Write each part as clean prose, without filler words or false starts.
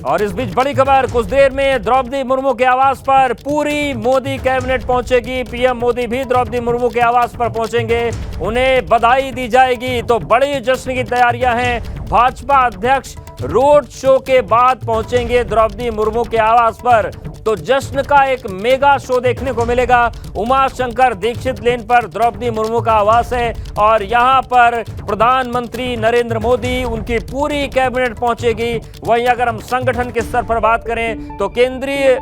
और इस बीच बड़ी खबर, कुछ देर में द्रौपदी मुर्मू के आवास पर पूरी मोदी कैबिनेट पहुंचेगी। पीएम मोदी भी द्रौपदी मुर्मू के आवास पर पहुंचेंगे, उन्हें बधाई दी जाएगी। तो बड़ी जश्न की तैयारियां हैं। भाजपा अध्यक्ष रोड शो के बाद पहुंचेंगे द्रौपदी मुर्मू के आवास पर, तो जश्न का एक मेगा शो देखने को मिलेगा। उमाशंकर दीक्षित लेन पर द्रौपदी मुर्मू का आवास है और यहां पर प्रधानमंत्री नरेंद्र मोदी, उनकी पूरी कैबिनेट पहुंचेगी। वहीं अगर हम संगठन के स्तर पर बात करें तो केंद्रीय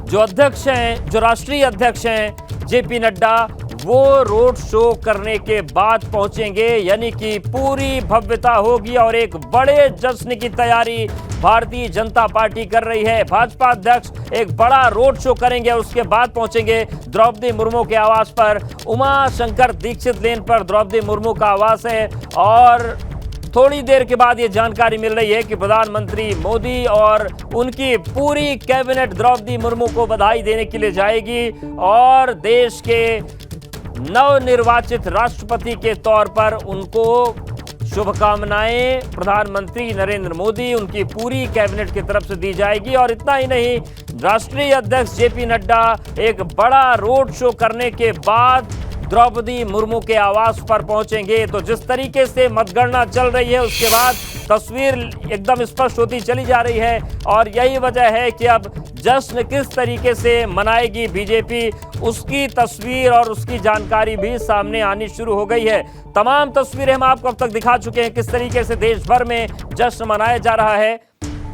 जो अध्यक्ष हैं, जो राष्ट्रीय अध्यक्ष हैं जेपी नड्डा, वो रोड शो करने के बाद पहुंचेंगे, यानी कि पूरी भव्यता होगी और एक बड़े जश्न की तैयारी भारतीय जनता पार्टी कर रही है। भाजपा अध्यक्ष एक बड़ा रोड शो करेंगे, उसके बाद पहुंचेंगे द्रौपदी मुर्मू के आवास पर। उमाशंकर दीक्षित लेन पर द्रौपदी मुर्मू का आवास है और थोड़ी देर के बाद ये जानकारी मिल रही है कि प्रधानमंत्री मोदी और उनकी पूरी कैबिनेट द्रौपदी मुर्मू को बधाई देने के लिए जाएगी और देश के नवनिर्वाचित राष्ट्रपति के तौर पर उनको शुभकामनाएं प्रधानमंत्री नरेंद्र मोदी, उनकी पूरी कैबिनेट की तरफ से दी जाएगी। और इतना ही नहीं, राष्ट्रीय अध्यक्ष जेपी नड्डा एक बड़ा रोड शो करने के बाद द्रौपदी मुर्मू के आवास पर पहुंचेंगे। तो जिस तरीके से मतगणना चल रही है, उसके बाद तस्वीर एकदम स्पष्ट होती चली जा रही है और यही वजह है कि अब जश्न किस तरीके से मनाएगी बीजेपी, उसकी तस्वीर और उसकी जानकारी भी सामने आनी शुरू हो गई है। तमाम तस्वीरें हम आपको अब तक दिखा चुके हैं, किस तरीके से देश भर में जश्न मनाया जा रहा है।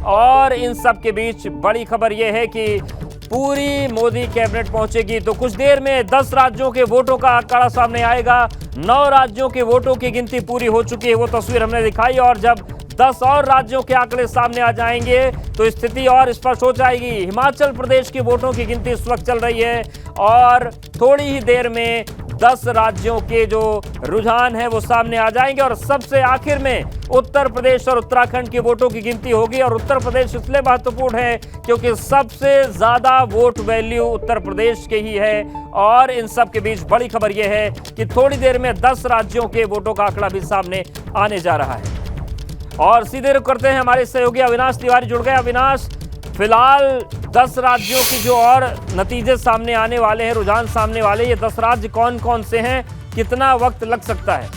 और इन सब के बीच बड़ी खबर यह है कि पूरी मोदी कैबिनेट पहुंचेगी। तो कुछ देर में 10 राज्यों के वोटों का आंकड़ा सामने आएगा। 9 राज्यों के वोटों की गिनती पूरी हो चुकी है, वो तस्वीर हमने दिखाई। और जब 10 और राज्यों के आंकड़े सामने आ जाएंगे तो स्थिति और स्पष्ट हो जाएगी। हिमाचल प्रदेश के वोटों की गिनती इस वक्त चल रही है और थोड़ी ही देर में 10 राज्यों के जो रुझान है वो सामने आ जाएंगे और सबसे आखिर में उत्तर प्रदेश और उत्तराखंड के वोटों की गिनती होगी। और उत्तर प्रदेश इसलिए महत्वपूर्ण है क्योंकि सबसे ज्यादा वोट वैल्यू उत्तर प्रदेश के ही है। और इन सब के बीच बड़ी खबर यह है कि थोड़ी देर में 10 राज्यों के वोटों का आंकड़ा भी सामने आने जा रहा है। और सीधे रुख करते हैं, हमारे सहयोगी अविनाश तिवारी जुड़ गए। अविनाश, फिलहाल 10 राज्यों की जो और नतीजे सामने आने वाले हैं, रुझान सामने वाले, ये 10 राज्य कौन कौन से हैं, कितना वक्त लग सकता है?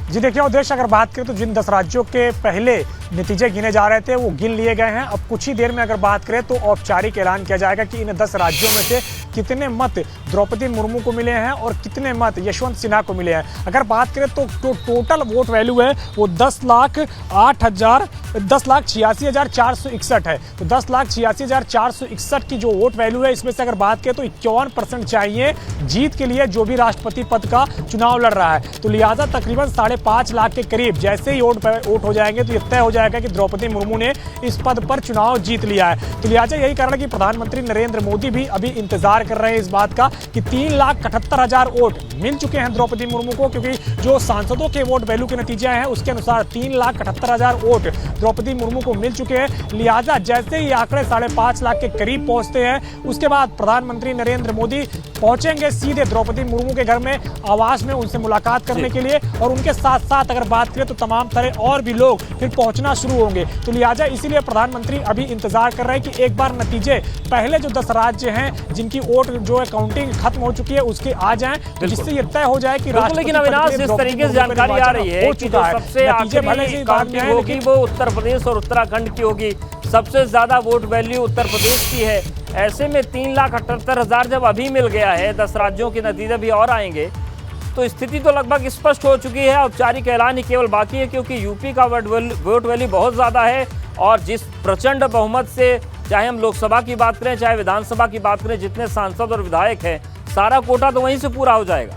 जी देखिए उद्देश, अगर बात करें तो जिन 10 राज्यों के पहले नतीजे गिने जा रहे थे वो गिन लिए गए हैं। अब कुछ ही देर में अगर बात करें तो औपचारिक ऐलान किया जाएगा कि इन 10 राज्यों में से कितने मत द्रौपदी मुर्मू को मिले हैं और कितने मत यशवंत सिन्हा को मिले हैं। अगर बात करें तो टोटल वोट वैल्यू है वो 10,86,461 है। तो 10,86,461 की जो वोट वैल्यू है, इसमें से अगर बात करें तो 51% चाहिए जीत के लिए जो भी राष्ट्रपति पद का चुनाव लड़ रहा है। तो लिहाजा तकरीबन 5.5 लाख के करीब जैसे ही वोट हो जाएंगे तो ये तय हो जाएगा कि द्रौपदी मुर्मू ने इस पद पर चुनाव जीत लिया है। तो लिहाजा यही कारण है कि प्रधानमंत्री नरेंद्र मोदी भी अभी इंतजार कर रहे हैं इस बात का कि 3,78,000 वोट मिल चुके हैं द्रौपदी मुर्मू को, क्योंकि जो सांसदों के वोट वैल्यू के नतीजे हैं उसके अनुसार 3,78,000 वोट द्रौपदी मुर्मू को मिल चुके हैं। लिहाजा जैसे ही आंकड़े 5.5 लाख के करीब पहुंचते हैं, उसके बाद प्रधानमंत्री नरेंद्र मोदी पहुंचेंगे सीधे द्रौपदी मुर्मू के घर में, आवास में उनसे मुलाकात करने के लिए। और उनके साथ साथ अगर बात करें तो तमाम तरह और भी लोग फिर पहुंचना शुरू होंगे। तो लिहाजा इसीलिए प्रधानमंत्री अभी इंतजार कर रहे हैं कि एक बार नतीजे पहले जो 10 राज्य हैं जिनकी वोट जो है काउंटिंग खत्म हो चुकी है उसके आ जाएं, जिससे ये तय हो जाए कि लेकिन अविनाश, जिस तरीके से जानकारी आ रही है कि जो सबसे आखिरी काउंटिंग होगी वो उत्तर प्रदेश और उत्तराखंड की होगी, सबसे ज्यादा वोट वैल्यू उत्तर प्रदेश की है। ऐसे में 3,78,000 जब अभी मिल गया है, 10 राज्यों के नतीजे भी और आएंगे, तो स्थिति तो लगभग स्पष्ट हो चुकी है। औपचारिक ऐलान ही केवल बाकी है क्योंकि यूपी का वोट वैल्यू बहुत ज़्यादा है और जिस प्रचंड बहुमत से, चाहे हम लोकसभा की बात करें चाहे विधानसभा की बात करें, जितने सांसद और विधायक हैं, सारा कोटा तो वहीं से पूरा हो जाएगा।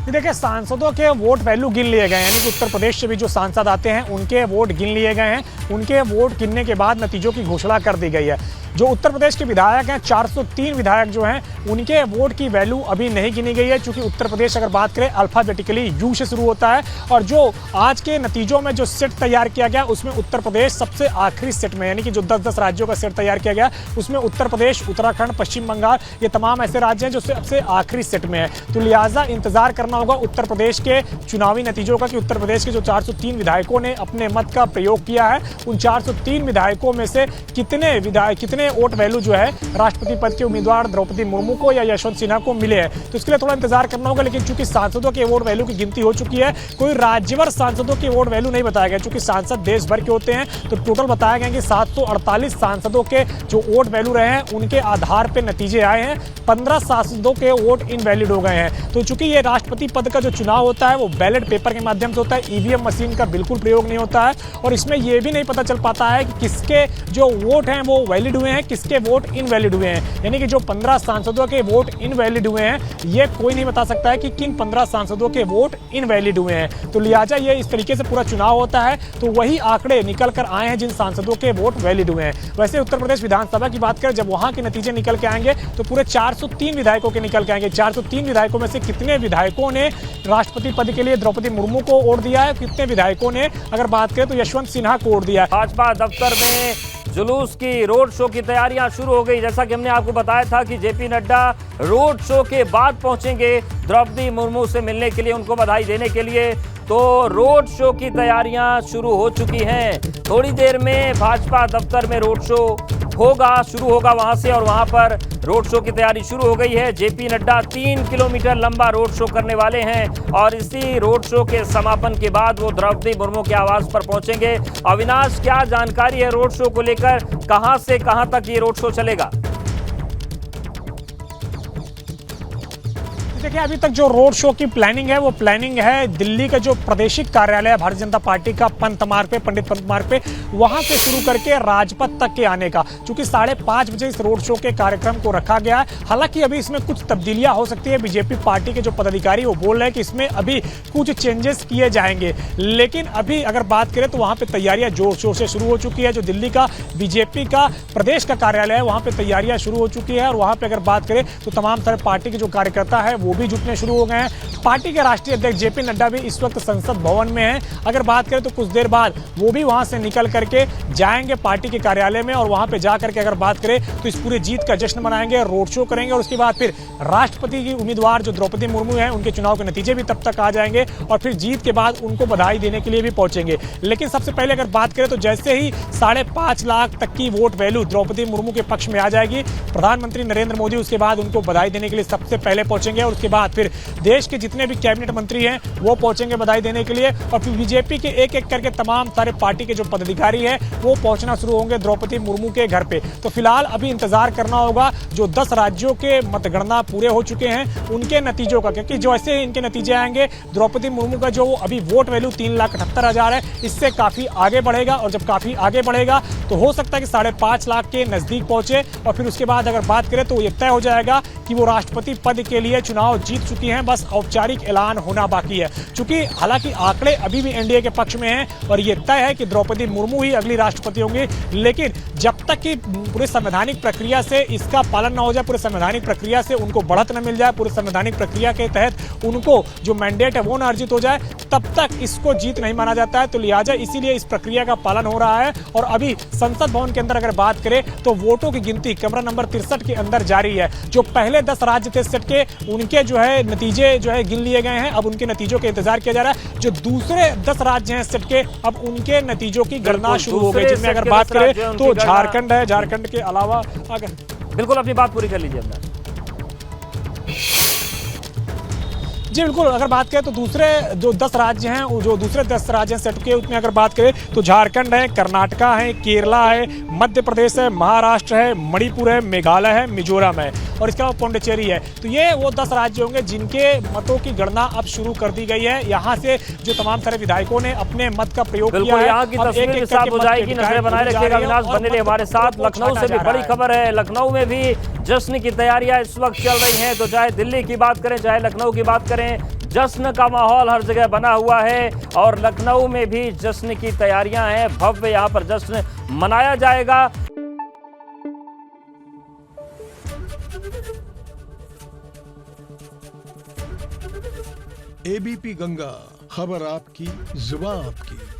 देखिए सांसदों के वोट वैल्यू गिन लिए गए हैं, यानी कि उत्तर प्रदेश से भी जो सांसद आते हैं उनके वोट गिन लिए गए हैं। उनके वोट गिनने के बाद नतीजों की घोषणा कर दी गई है। जो उत्तर प्रदेश के विधायक हैं, 403 विधायक जो हैं, उनके वोट की वैल्यू अभी नहीं गिनी गई है, क्योंकि उत्तर प्रदेश अगर बात करें अल्फाबेटिकली यू से शुरू होता है। और जो आज के नतीजों में जो सेट तैयार किया गया उसमें उत्तर प्रदेश सबसे आखिरी सेट में, यानी कि जो 10-10 राज्यों का सेट तैयार किया गया उसमें उत्तर प्रदेश, उत्तराखंड, पश्चिम बंगाल, ये तमाम ऐसे राज्य हैं जो सबसे आखिरी सेट में है। तो लिहाजा इंतजार करना होगा उत्तर प्रदेश के चुनावी नतीजों का कि उत्तर प्रदेश के जो 403 विधायकों ने अपने मत का प्रयोग किया है, उन 403 विधायकों में से कितने वोट वैल्यू जो है राष्ट्रपति पद के उम्मीदवार द्रौपदी मुर्मू को या यशवंत सिन्हा को मिले हैं। तो इसके लिए थोड़ा इंतजार करना होगा। लेकिन चूंकि सांसदों के वोट वैल्यू की गिनती हो चुकी है, कोई राज्यवार सांसदों के वोट वैल्यू नहीं बताया गया, चूंकि सांसद देश भर के होते हैं। तो टोटल बताया गया कि 748 सांसदों के जो वोट वैल्यू रहे हैं उनके आधार पर नतीजे आए हैं। 15 सांसदों के वोट इनवैलिड हो गए हैं। तो चूंकि ये राष्ट्रपति पद का जो चुनाव होता है वो बैलेट पेपर के माध्यम से होता है, ईवीएम मशीन का बिल्कुल प्रयोग नहीं होता है। और इसमें यह भी नहीं पता चल पाता है कि किसके जो वोट हैं वो वैलिड हुए हैं, किसके वोट इनवैलिड हुए हैं। यानी कि जो 15 सांसदों के वोट इनवैलिड हुए हैं, ये कोई नहीं बता सकता है कि किन 15 सांसदों के वोट इनवैलिड हुए हैं। तो लिहाजा ये इस तरीके से पूरा चुनाव होता है, तो वही आंकड़े निकल कर आए हैं जिन सांसदों के वोट वैलिड हुए हैं। वैसे उत्तर प्रदेश विधानसभा की बात करें, जब वहां के नतीजे निकल के आएंगे तो पूरे 403 विधायकों के निकल के आएंगे। 403 विधायकों में से कितने विधायकों ने राष्ट्रपति पद के लिए द्रौपदी मुर्मू को वोट दिया है, कितने विधायकों ने अगर बात करें तो यशवंत सिन्हा को वोट दिया है। भाजपा दफ्तर में जुलूस की, रोड शो की तैयारियां शुरू हो गई। जैसा कि हमने आपको बताया था कि जेपी नड्डा रोड शो के बाद पहुंचेंगे द्रौपदी मुर्मू से मिलने के लिए, उनको बधाई देने के लिए। तो रोड शो की तैयारियां शुरू हो चुकी हैं। थोड़ी देर में भाजपा दफ्तर में रोड शो शुरू होगा वहां से, और वहां पर रोड शो की तैयारी शुरू हो गई है। जेपी नड्डा 3 किलोमीटर लंबा रोड शो करने वाले हैं और इसी रोड शो के समापन के बाद वो द्रौपदी मुर्मू के आवास पर पहुंचेंगे। अविनाश, क्या जानकारी है रोड शो को लेकर? कहां से कहां तक ये रोड शो चलेगा? देखिए, अभी तक जो रोड शो की प्लानिंग है वो प्लानिंग है दिल्ली का जो प्रादेशिक कार्यालय है भारतीय जनता पार्टी का, पंत मार्ग पे, पंडित पंत मार्ग पे, वहां से शुरू करके राजपथ तक के आने का। चूंकि 5:30 बजे इस रोड शो के कार्यक्रम को रखा गया है। हालांकि अभी इसमें कुछ तब्दीलियां हो सकती है। बीजेपी पार्टी के जो पदाधिकारी वो बोल रहे हैं कि इसमें अभी कुछ चेंजेस किए जाएंगे। लेकिन अभी अगर बात करें तो वहां पर तैयारियां जोर शोर से शुरू हो चुकी है। जो दिल्ली का बीजेपी का प्रदेश का कार्यालय है वहां पर तैयारियां शुरू हो चुकी है। और वहां पर अगर बात करें तो तमाम सारे पार्टी के जो कार्यकर्ता है वो भी जुटने शुरू हो गए हैं। पार्टी के राष्ट्रीय अध्यक्ष जेपी नड्डा भी इस वक्त संसद भवन में हैं। अगर बात करें तो कुछ देर बाद वो भी वहां से निकल करके जाएंगे पार्टी के कार्यालय में, और वहां पे जा करके अगर बात करें तो इस पूरे जीत का जश्न मनाएंगे, रोड शो करेंगे। और उसके बाद फिर राष्ट्रपति की उम्मीदवार जो द्रौपदी मुर्मू हैं उनके चुनाव के नतीजे भी तब तक आ जाएंगे, और फिर जीत के बाद उनको बधाई देने के लिए भी पहुंचेंगे। लेकिन सबसे पहले अगर बात करें तो जैसे ही 5.5 लाख तक की वोट वैल्यू द्रौपदी मुर्मू के पक्ष में आ जाएगी, प्रधानमंत्री नरेंद्र मोदी उसके बाद उनको बधाई देने के लिए सबसे पहले पहुंचेंगे। और उसके बाद फिर देश के जितने भी कैबिनेट मंत्री हैं वो पहुंचेंगे बधाई देने के लिए। और फिर बीजेपी के एक एक करके तमाम सारे पार्टी के जो पदाधिकारी हैं वो पहुंचना शुरू होंगे द्रौपदी मुर्मू के घर पे। तो फिलहाल अभी इंतजार करना होगा जो 10 राज्यों के मतगणना पूरे हो चुके हैं उनके नतीजों का, क्योंकि जैसे ही इनके नतीजे आएंगे द्रौपदी मुर्मू का जो अभी वोट वैल्यू 3,78,000 है, इससे काफी आगे बढ़ेगा। और जब काफी आगे बढ़ेगा तो हो सकता है कि 5.5 लाख के नजदीक पहुंचे। और फिर उसके बाद अगर बात करें तो ये तय हो जाएगा कि वो राष्ट्रपति पद के लिए चुनाव जीत चुकी हैं, बस औपचारिक ऐलान होना बाकी है। चूंकि हालांकि आंकड़े अभी भी एनडीए के पक्ष में हैं और ये तय है कि द्रौपदी मुर्मू ही अगली राष्ट्रपति होंगी। लेकिन जब तक कि पूरे संवैधानिक प्रक्रिया से इसका पालन न हो जाए, पूरे संवैधानिक प्रक्रिया से उनको बढ़त न मिल जाए, पूरे संवैधानिक प्रक्रिया के तहत उनको जो मैंडेट है वो न अर्जित हो जाए, तब तक इसको जीत नहीं माना जाता है। तो लिहाजा इसीलिए इस प्रक्रिया का पालन हो रहा है। और अभी संसद भवन के अंदर अगर बात करें तो वोटों की गिनती कमरा नंबर 63 के अंदर जारी है। जो पहले 10 राज्य थे सेट के, उनके जो है नतीजे जो है गिन लिए गए हैं। अब उनके नतीजों का इंतजार किया जा रहा है। जो दूसरे 10 राज्य हैं सेट के, अब उनके नतीजों की गणना शुरू हो गई, जिसमें अगर बात करें तो झारखंड है, झारखंड के अलावा अगर बिल्कुल अपनी बात पूरी कर लीजिए अपना। जी बिल्कुल, अगर बात करें तो दूसरे जो 10 राज्य हैं, जो दूसरे 10 राज्य हैं सेट के, उसमें अगर बात करें तो झारखंड है, कर्नाटका है, केरला है, मध्य प्रदेश है, महाराष्ट्र है, मणिपुर है, मेघालय है, मिजोरम है और इसके अलावा पौंडीचेरी है। तो ये वो 10 राज्य होंगे जिनके मतों की गणना अब शुरू कर दी गई है। यहाँ से जो तमाम सारे विधायकों ने अपने मत का प्रयोग किया है, यहाँ की तस्वीर भी साफ हो जाएगी। नजरें बनाए रखिएगा, अविनाश बने हमारे साथ। लखनऊ से भी बड़ी खबर है, लखनऊ में भी जश्न की तैयारियां इस वक्त चल रही हैं। तो चाहे दिल्ली की बात करें, चाहे लखनऊ की बात करें, जश्न का माहौल हर जगह बना हुआ है और लखनऊ में भी जश्न की तैयारियां हैं। भव्य यहां पर जश्न मनाया जाएगा। एबीपी गंगा, खबर आपकी, जुबान आपकी।